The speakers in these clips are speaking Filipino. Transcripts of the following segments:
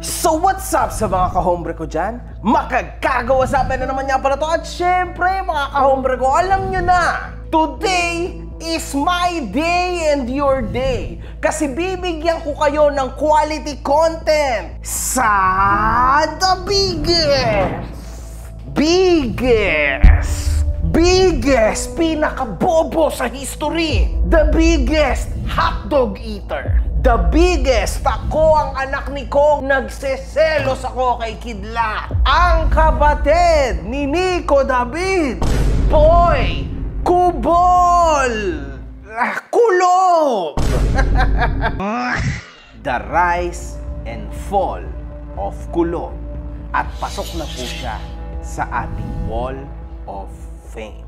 So what's up sa mga kahombre ko dyan? Makagkagawasapan na naman niya pala to. At syempre mga kahombre ko, alam nyo na, today is my day and your day. Kasi bibigyan ko kayo ng quality content sa the biggest, pinakabobo sa history. The biggest hotdog eater. The biggest, ako ang anak ni Kong, nagseselos ako kay Kidlat. Ang kapatid ni Nico David, Boy Kubol Kulob. The rise and fall of Kulob. At pasok na po siya sa ating Wall of Fame.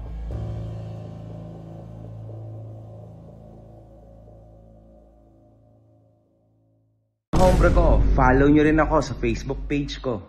Hombre ko, follow nyo rin ako sa Facebook page ko.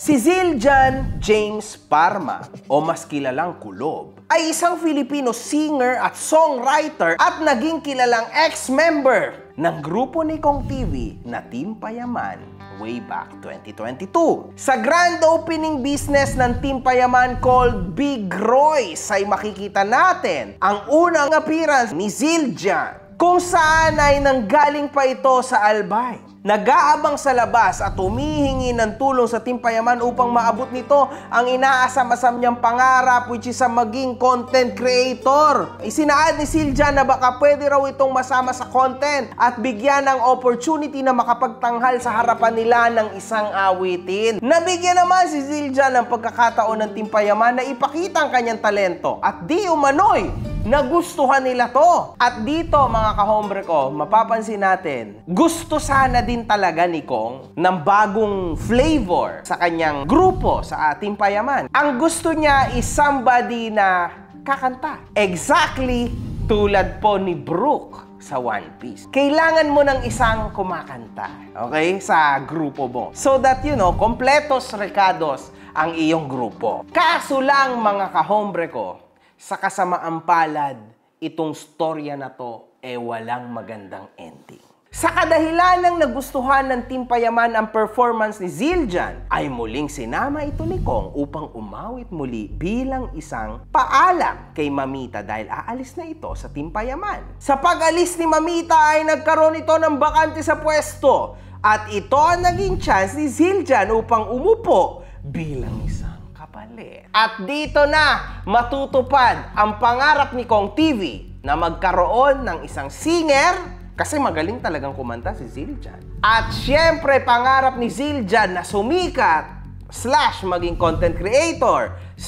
Si Zildjian James Parma, o mas kilalang Kulob, ay isang Filipino singer at songwriter at naging kilalang ex-member ng grupo ni Kong TV na Team Payaman way back 2022. Sa grand opening business ng Team Payaman called Big Royce ay makikita natin ang unang appearance ni Zildjian, kung saan ay nanggaling pa ito sa Albay. Nag-aabang sa labas at humihingi ng tulong sa Team Payaman upang maabot nito ang inaasam-asam niyang pangarap, which is ang maging content creator. Isinaad ni Zildjian na baka pwede raw itong masama sa content at bigyan ng opportunity na makapagtanghal sa harapan nila ng isang awitin. Nabigyan naman si Zildjian ng pagkakataon ng Team Payaman na ipakita ang kanyang talento at di umano'y nagustuhan nila to. At dito mga kahombre ko, mapapansin natin, gusto sana din talaga ni Kong ng bagong flavor sa kanyang grupo sa Team Payaman. Ang gusto niya is somebody na kakanta. Exactly tulad po ni Brooke sa One Piece. Kailangan mo ng isang kumakanta, okay, sa grupo mo. So that, you know, kompletos recados ang iyong grupo. Kaso lang mga kahombre ko, sa kasamaang palad, itong storya na to walang magandang ending. Sa kadahilan ng nagustuhan ng Team Payaman ang performance ni Zildjian, ay muling sinama ito ni Kong upang umawit muli bilang isang paalam kay Mamita dahil aalis na ito sa Team Payaman. Sa pag-alis ni Mamita ay nagkaroon ito ng bakante sa pwesto at ito ang naging chance ni Zildjian upang umupo bilang isang kapalit. At dito na matutupad ang pangarap ni Kong TV na magkaroon ng isang singer. Kasi magaling talagang kumanta si Zildjian. At syempre, pangarap ni Zildjian na sumikat, / maging content creator, /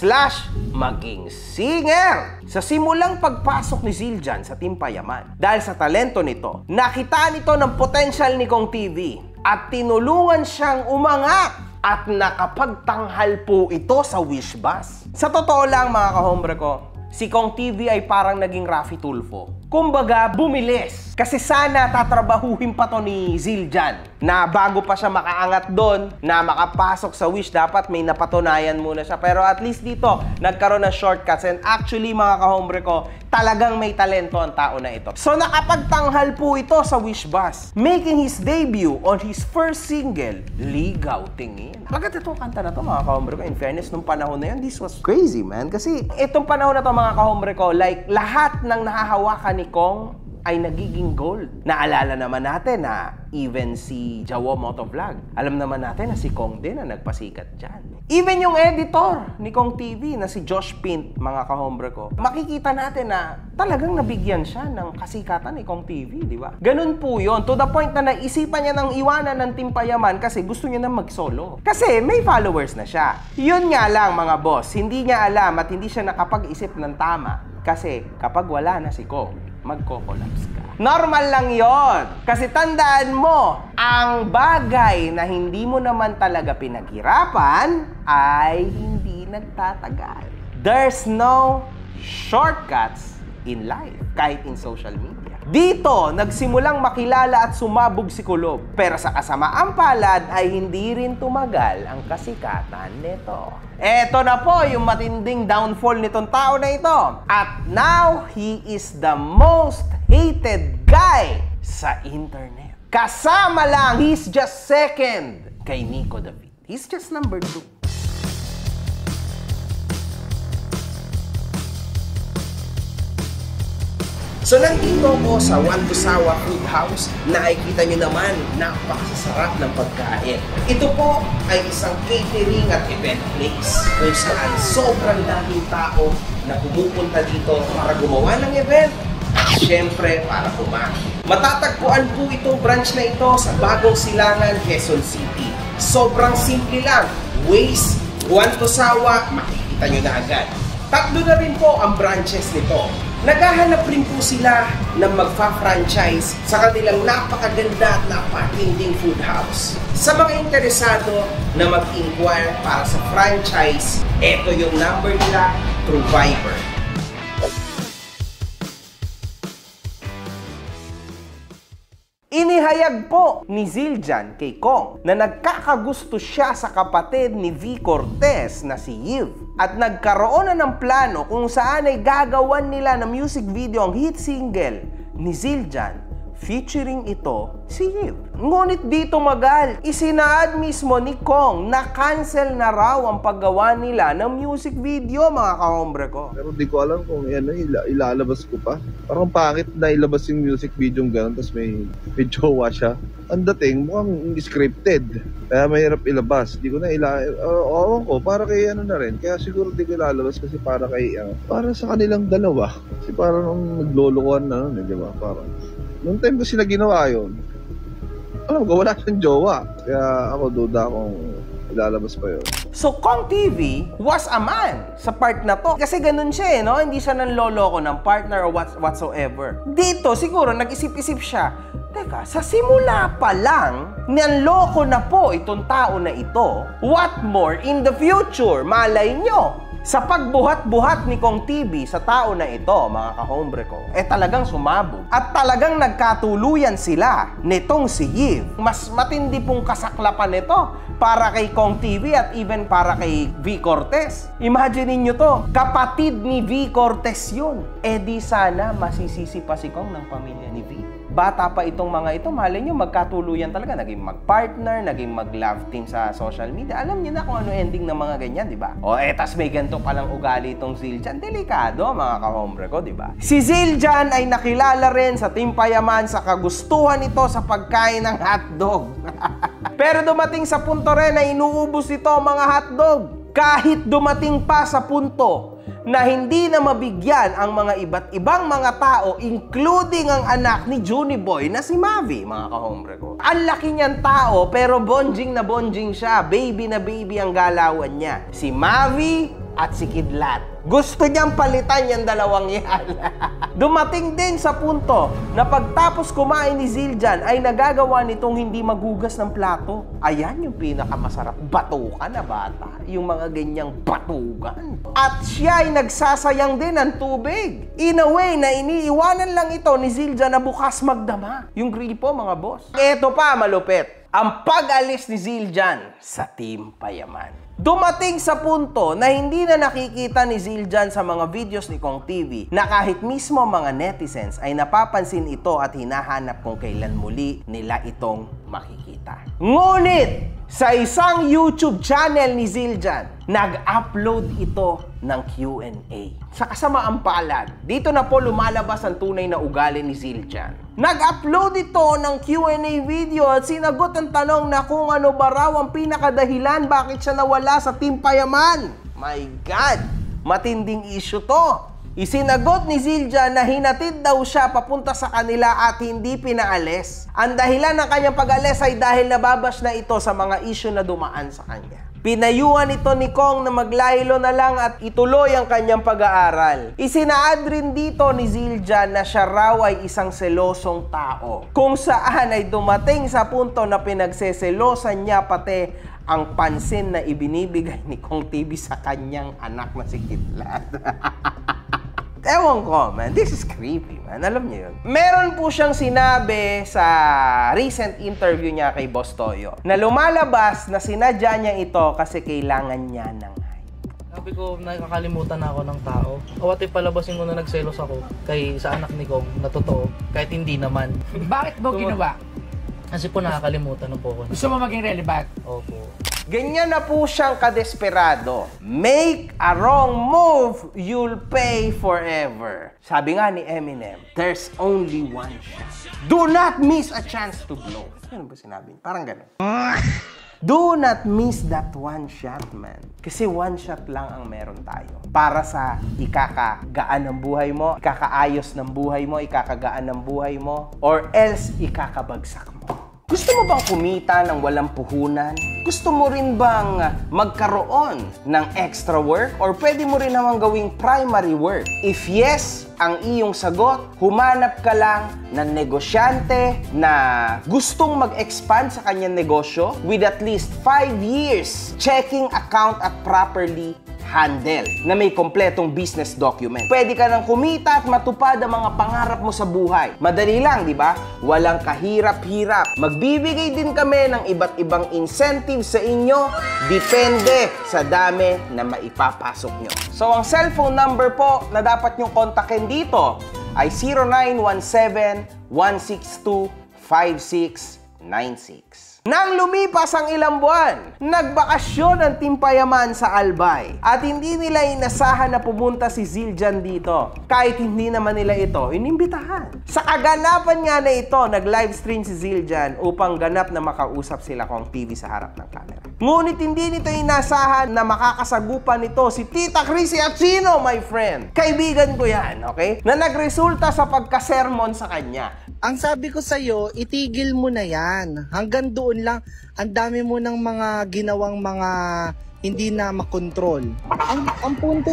maging singer. Sa simulang pagpasok ni Zildjian sa Team Payaman, dahil sa talento nito, nakita nito ng potential ni Kong TV at tinulungan siyang umangat at nakapagtanghal po ito sa Wish Bus. Sa totoo lang mga kahombre ko, si Kong TV ay parang naging Raffy Tulfo. Kumbaga, bumilis. Kasi sana tatrabahuhin pa to ni Zildjian na bago pa siya makaangat doon, na makapasok sa Wish, dapat may napatunayan muna siya. Pero at least dito, nagkaroon ng shortcuts. And actually, mga kahombre ko, talagang may talento ang tao na ito. So, nakapagtanghal po ito sa Wish Bus, making his debut on his first single, Ligaw Tingin. Bakit itong kanta na to, mga kahombre ko? In fairness, nung panahon na yun, this was crazy, man. Kasi itong panahon na to, mga kahombre ko, like, lahat ng nahahawakan ni Kong ay nagiging gold. Naalala naman natin na even si Jawo Motovlog, alam naman natin na si Kong din na nagpasikat dyan. Even yung editor ni Kong TV na si Josh Pint, mga kahombre ko, makikita natin na talagang nabigyan siya ng kasikatan ni Kong TV, di ba? Ganun po yun. To the point na naisipan niya ng iwanan ng Team Payaman kasi gusto niya na mag-solo. Kasi may followers na siya. Yun nga lang mga boss, hindi niya alam at hindi siya nakapag-isip ng tama. Kasi kapag wala na si Kong, magko-collapse ka. Normal lang yon. Kasi tandaan mo, ang bagay na hindi mo naman talaga pinaghirapan ay hindi nagtatagal. There's no shortcuts in life, kahit in social media. Dito, nagsimulang makilala at sumabog si Kulob. Pero sa kasamaang palad ay hindi rin tumagal ang kasikatan nito. Eto na po yung matinding downfall nitong tao na ito. At now, he is the most hated guy sa internet. Kasama lang, he's just second kay Nico David. He's just number 2. So nandito ako sa Juan Tusawa Food House. Nakikita nyo naman, napakasarap ng pagkain. Ito po ay isang catering at event place kung saan sobrang daming tao na pumupunta dito para gumawa ng event at syempre para kumain. Matatagpuan po itong branch na ito sa Bagong Silangan, Quezon City. Sobrang simple lang. Waze, Juan Tusawa, makikita nyo na agad. 3 na rin po ang branches nito. Naghahanap rin po sila ng magfa-franchise sa kanilang napakaganda at napakatinding food house. Sa mga interesado na mag-inquire para sa franchise, ito yung number nila through Viber. Inihayag po ni Zildjian kay Kong na nagkakagusto siya sa kapatid ni V. Cortez na si Yves at nagkaroon na ng plano kung saan ay gagawan nila ng music video ang hit single ni Zildjian featuring ito si Yves. Ngunit dito magal, isinaad mismo ni Kong na cancel na raw ang paggawa nila ng music video, mga kahombre ko. Pero di ko alam kung ilalabas ko pa. Parang pangit na ilabas yung music video gano'n, tapos may jowa siya. Ang dating, mukhang scripted. Kaya mahirap ilabas. Di ko na oo ko, para kay na rin. Kaya siguro di ko ilalabas kasi para kay, para sa kanilang dalawa. Kasi parang naglolokohan na nun, di ba? Parang, noong time ko sila ginawa yun, alam ko, wala siyang jowa. Kaya ako duda kung ilalabas pa yun. So, Kong TV was a man sa part na to. Kasi ganun siya no? Hindi siya nanloloko ng partner or whatsoever. Dito, siguro, nag-isip-isip siya, teka, sa simula pa lang, nanloko na po itong tao na ito. What more in the future? Malay nyo, sa pagbuhat-buhat ni Kong TV sa tao na ito, mga kahombre ko, talagang sumabog. At talagang nagkatuluyan sila nitong si Yves. Mas matindi pong kasaklapan nito para kay Kong TV at even para kay V. Cortez. Imagine niyo to, kapatid ni V. Cortez yun. Di sana masisisi pa si Kong ng pamilya ni V. Bata pa itong mga ito, malay nyo, magkatuluyan talaga. Naging mag-partner, naging mag-love team sa social media. Alam niyo na kung ano ending ng mga ganyan, di ba? Tas may ganito palang ugali itong Zildjian. Delikado, mga kahombre ko, di ba? Si Zildjian ay nakilala rin sa Team Payaman sa kagustuhan ito sa pagkain ng hotdog. Pero dumating sa punto rin na inuubos ito mga hotdog. Kahit dumating pa sa punto na hindi na mabigyan ang mga iba't ibang mga tao, including ang anak ni Juni Boy na si Mavi, mga kahombre ko. Ang laki niyan tao, pero bonjing na bonjing siya. Baby na baby ang galawan niya. Si Mavi at si Kidlat. Gusto niyang palitan yung dalawang yan. Dumating din sa punto na pagtapos kumain ni Zildjian ay nagagawa nitong hindi maghugas ng plato. Ayan yung pinakamasarap. Batukan na bata. Yung mga ganyang batugan. At siya ay nagsasayang din ng tubig. In a way na iniiwanan lang ito ni Zildjian na bukas magdama. Yung gripo, mga boss. Ito pa, malupit. Ang pag-alis ni Zildjian sa Team Payaman. Dumating sa punto na hindi na nakikita ni Zildjian sa mga videos ni Kong TV na kahit mismo mga netizens ay napapansin ito at hinahanap kung kailan muli nila itong makikita. Ngunit, sa isang YouTube channel ni Zildjian, nag-upload ito ng Q&A. Sa kasamaang palad, dito na po lumalabas ang tunay na ugali ni Zildjian. Nag-upload ito ng Q&A video at sinagot ang tanong na kung ano ba raw ang pinakadahilan bakit siya nawala sa Team Payaman. My God! Matinding issue to. Isinagot ni Zildjian na hinatid daw siya papunta sa kanila at hindi pinaalis. Ang dahilan ng kanyang pag-alis ay dahil nababash na ito sa mga issue na dumaan sa kanya. Pinayuhan ito ni Kong na maglaylo na lang at ituloy ang kanyang pag-aaral. Isinaad rin dito ni Zildjian na siya raw ay isang selosong tao. Kung saan ay dumating sa punto na pinagseselosan niya pati ang pansin na ibinibigay ni Kong TV sa kanyang anak na si Kidlat. Ewan ko, man. This is creepy, man. Alam niyo yun. Meron po siyang sinabi sa recent interview niya kay Boss Toyo na lumalabas na sinadya niya ito kasi kailangan niya ng hype. Sabi ko, nakakalimutan na ako ng tao. Kawati palabasin ko na nagselos ako sa anak ni Kong na totoo, kahit hindi naman. Bakit mo ginawa? Kasi po nakakalimutan na po ako. Gusto mo maging relevant? Opo. Ganyan na po siyang kadesperado. Make a wrong move, you'll pay forever. Sabi nga ni Eminem, there's only one shot. Do not miss a chance to blow. Ano ba sinabi? Parang ganun. Do not miss that one shot, man. Kasi one shot lang ang meron tayo. Para sa ikakagaan ng buhay mo, ikakaayos ng buhay mo, ikakagaan ng buhay mo, or else ikakabagsak mo. Gusto mo bang kumita ng walang puhunan? Gusto mo rin bang magkaroon ng extra work? Or pwede mo rin namang gawing primary work? If yes, ang iyong sagot, humanap ka lang ng negosyante na gustong mag-expand sa kanyang negosyo with at least 5 years checking account at properly handle na may kompletong business document. Pwede ka nang kumita at matupad ang mga pangarap mo sa buhay. Madali lang, di ba? Walang kahirap-hirap. Magbibigay din kami ng iba't ibang incentives sa inyo. Depende sa dami na maipapasok nyo. So, ang cellphone number po na dapat nyong kontakin dito ay 0917-162-5696. Nang lumipas ang ilang buwan, nagbakasyon ang Team Payaman sa Albay at hindi nila inasahan na pumunta si Zildjian dito. Kahit hindi naman nila ito inimbitahan. Sa kaganapan nga na ito, nag-livestream si Zildjian upang ganap na makausap sila Kong TV sa harap ng camera. Ngunit hindi nito inasahan na makakasagupan nito si Tita Chrissy Aquino, my friend. Kaibigan ko yan, okay? Na nagresulta sa pagkasermon sa kanya. Ang sabi ko sa'yo, itigil mo na yan. Hanggang doon lang, ang dami mo ng mga ginawang mga hindi na makontrol. Ang punto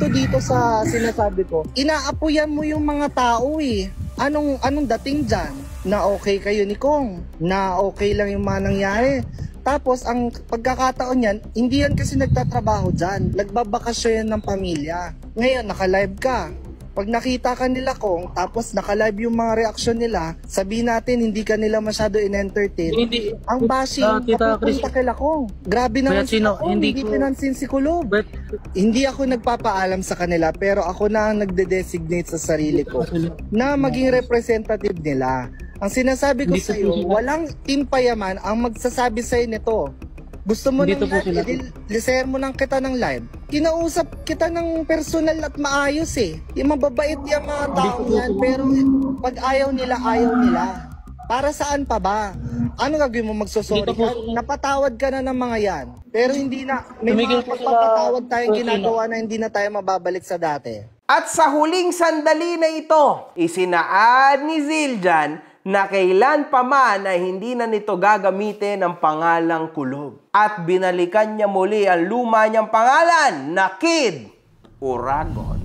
dito sa sinasabi ko, inaapuyan mo yung mga tao eh. Anong dating dyan? Na okay kayo ni Kong? Na okay lang yung mga nangyari? Tapos, ang pagkakataon yan, hindi yan kasi nagtatrabaho dyan. Nagbabakasyon yan ng pamilya. Ngayon, naka-live ka. Pag nakita ka nila Kong, tapos naka-live yung mga reaksyon nila, sabihin natin hindi ka nila masyado in-entertain. Hindi. Ang bashing, napupunta kila Kong. Grabe naman si Kong, hindi pinansin si Kulob. Hindi ako nagpapaalam sa kanila, pero ako na ang nagde-designate sa sarili ko na maging representative nila. Ang sinasabi ko sa iyo, walang Team Payaman ang magsasabi sa nito. Gusto mo ng live, liser mo lang kita ng live. Kinausap kita ng personal at maayos eh. Yung mababait yung mga tao yan, pero pag ayaw nila, ayaw nila. Para saan pa ba? Ano gagawin mo, magsosorry ka? Napatawad ka na ng mga yan. Pero hindi na, may mga pagpapatawad tayong ginagawa na hindi na tayo mababalik sa dati. At sa huling sandali na ito, isinaad ni Zildjian na kailan pa man ay hindi na nito gagamitin ang pangalang Kulob. At binalikan niya muli ang luma niyang pangalan na Kid Uragon.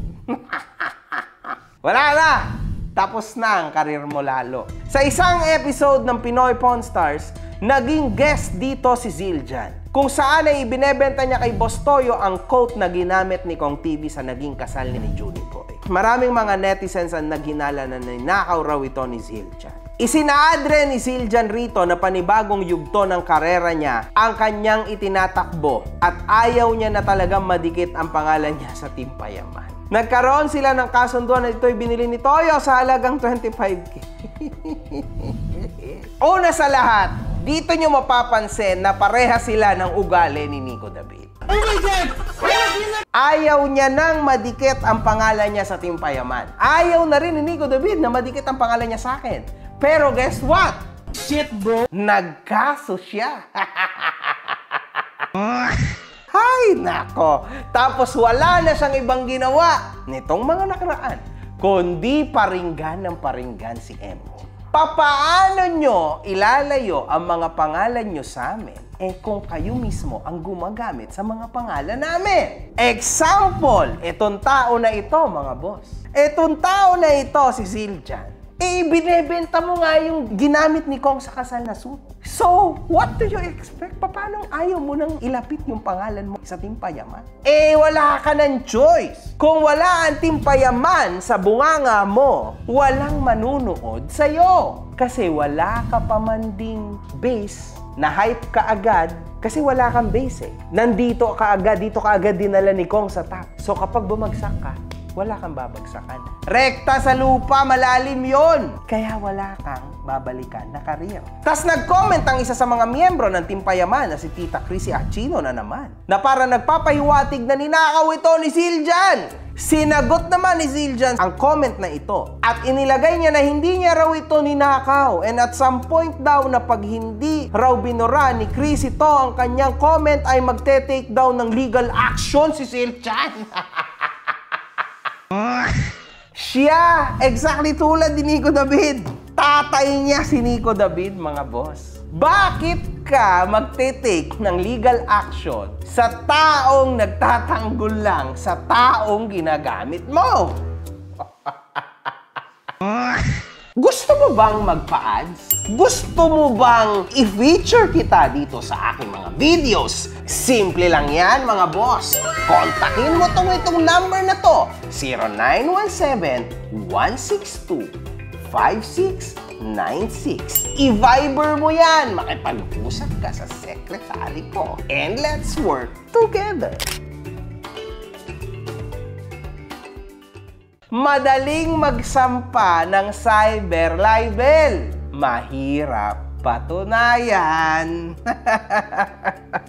Wala na! Tapos na ang karir mo lalo. Sa isang episode ng Pinoy Pawn Stars, naging guest dito si Zildjian. Kung saan ay ibinebenta niya kay Boss Toyo ang quote na ginamit ni Kong TV sa naging kasal ni Junie Boy. Maraming mga netizens ang naghinala na ninakaw raw ito ni Zildjian. Isinaadre ni Zildjian rito na panibagong yugto ng karera niya ang kanyang itinatakbo at ayaw niya na talagang madikit ang pangalan niya sa Team Payaman. Nagkaroon sila ng kasunduan na ito'y binili ni Toyo sa halagang 25K. Una sa lahat, dito nyo mapapansin na pareha sila ng ugali ni Nico David. Oh my God! Ayaw niya nang madikit ang pangalan niya sa Team Payaman. Ayaw na rin ni Nico David na madikit ang pangalan niya sa akin. Pero guess what? Shit, bro! Nagkaso siya. Hay, nako. Tapos wala na siyang ibang ginawa nitong mga nakaraan, kundi paringgan ng paringgan si Emo. Papaano nyo ilalayo ang mga pangalan nyo sa amin kung kayo mismo ang gumagamit sa mga pangalan namin? Example, etong tao na ito, mga boss. Etong tao na ito, si Zildjian. Binebenta mo nga yung ginamit ni Kong sa kasal na suit. So, what do you expect? Paano ayaw mo nang ilapit yung pangalan mo sa Team Payaman? Wala ka ng choice. Kung wala ang Team Payaman sa bunganga mo, walang manunood sa'yo. Kasi wala ka pa man ding base, na hype ka agad, kasi wala kang base eh. Nandito ka agad, dito ka agad dinala ni Kong sa top. So, kapag bumagsak ka, wala kang babagsakan. Rekta sa lupa, malalim yon. Kaya wala kang babalikan na career. Tas nag-comment ang isa sa mga miyembro ng Team Payaman na si Tita Chrissy Aquino na naman, na para nagpapahiwatig na ninakaw ito ni Zildjian. Sinagot naman ni Zildjian ang comment na ito at inilagay niya na hindi niya raw ito ninakaw, and at some point daw na pag hindi raw binura ni Chrissy ito ang kanyang comment ay magte-take down ng legal action si Zildjian. Siya, exactly tulad ni Nico David. Tatay niya si Nico David, mga boss. Bakit ka magte-take ng legal action sa taong nagtatanggol lang sa taong ginagamit mo? Gusto mo bang magpa-ads? Gusto mo bang i-feature kita dito sa aking mga videos? Simple lang yan, mga boss. Kontakin mo itong number na to, 0917-162-5696. I-Viber mo yan. Makipag-usap ka sa secretary ko. And let's work together. Madaling magsampa ng cyber libel. Mahirap patunayan.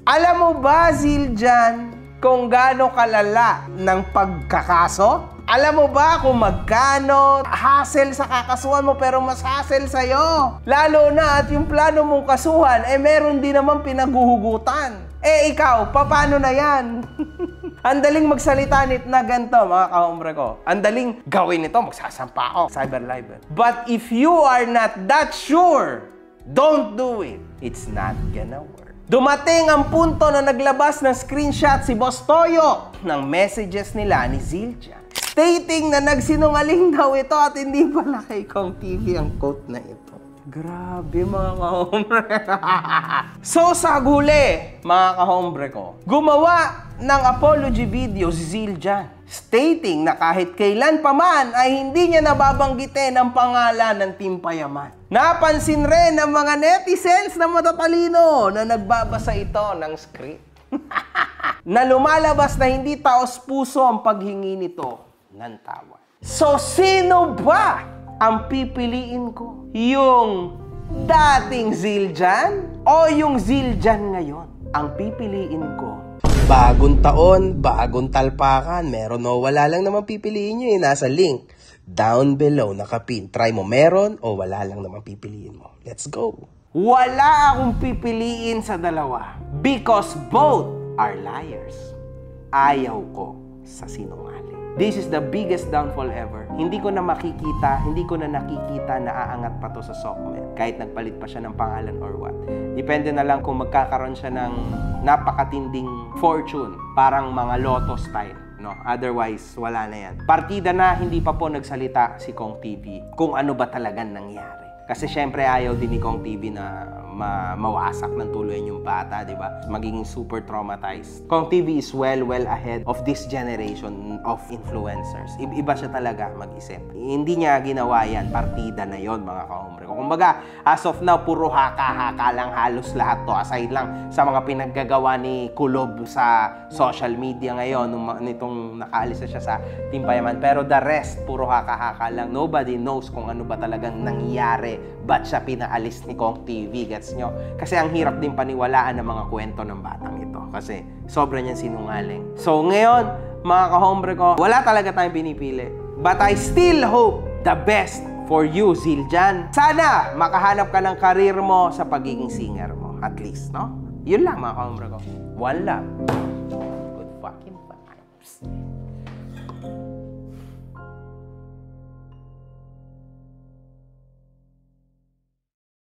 Alam mo ba, Zildjian, kung gaano kalala ng pagkakaso? Alam mo ba kung magkano hassle sa kakasuhan mo pero mas hassle sa'yo? Lalo na at yung plano mong kasuhan, meron din naman pinaguhugutan. Ikaw, paano na yan? Ang daling magsalita nito na ganito, mga kahombre ko. Ang daling gawin ito, magsasampa ako, cyber libel. But if you are not that sure, don't do it. It's not gonna work. Dumating ang punto na naglabas ng screenshot si Boss Toyo ng messages nila ni Zildjian, stating na nagsinungaling daw ito at hindi pala kay Kong TV ang quote na ito. Grabe, mga kahombre. So sa huli, mga kahombre ko, gumawa ng apology video si Zildjian, stating na kahit kailan pa man ay hindi niya nababanggitin ang pangalan ng Team Payaman. Napansin rin ng mga netizens na matatalino na nagbabasa ito ng script. Na lumalabas na hindi taos-puso ang paghingi nito ng tawad. So sino ba ang pipiliin ko? Yung dating Zildjian o yung Zildjian ngayon? Ang pipiliin ko. Bagong taon, bagong talpakan. Meron o wala lang naman pipiliin nyo. Nasa link down below, nakapin. Try mo meron o wala lang naman pipiliin mo. Let's go. Wala akong pipiliin sa dalawa because both are liars. Ayaw ko sa sinungaling. This is the biggest downfall ever. Hindi ko na nakikita na aangat pa to sa SOCMED. Kahit nagpalit pa siya ng pangalan or what. Depende na lang kung magkakaroon siya ng napakatinding fortune. Parang mga lotto style. No? Otherwise, wala na yan. Partida na, hindi pa po nagsalita si Kong TV kung ano ba talagang nangyari. Kasi syempre ayaw din ni Kong TV na mawasak ng tuluyan yung bata, di ba? Magiging super traumatized. Kong TV is well ahead of this generation of influencers. Iba siya talaga mag-isip. Hindi niya ginawa yan. Partida na yon, mga kahombre ko. Kumbaga, as of now, puro haka-haka lang halos lahat to. Aside lang sa mga pinaggagawa ni Kulob sa social media ngayon, nitong nakaalis na siya sa Team Payaman. Pero the rest, puro haka-haka lang. Nobody knows kung ano ba talagang nangyari. Ba't siya pinaalis ni Kong TV? Gets nyo? Kasi ang hirap din paniwalaan ng mga kwento ng batang ito. Kasi sobra niyang sinungaling. So ngayon, mga kahombre ko, wala talaga tayong pinipili. But I still hope the best for you, Zildjian. Sana makahanap ka ng karir mo sa pagiging singer mo. At least, no? Yun lang, mga kahombre ko. One love. Good fucking vibes.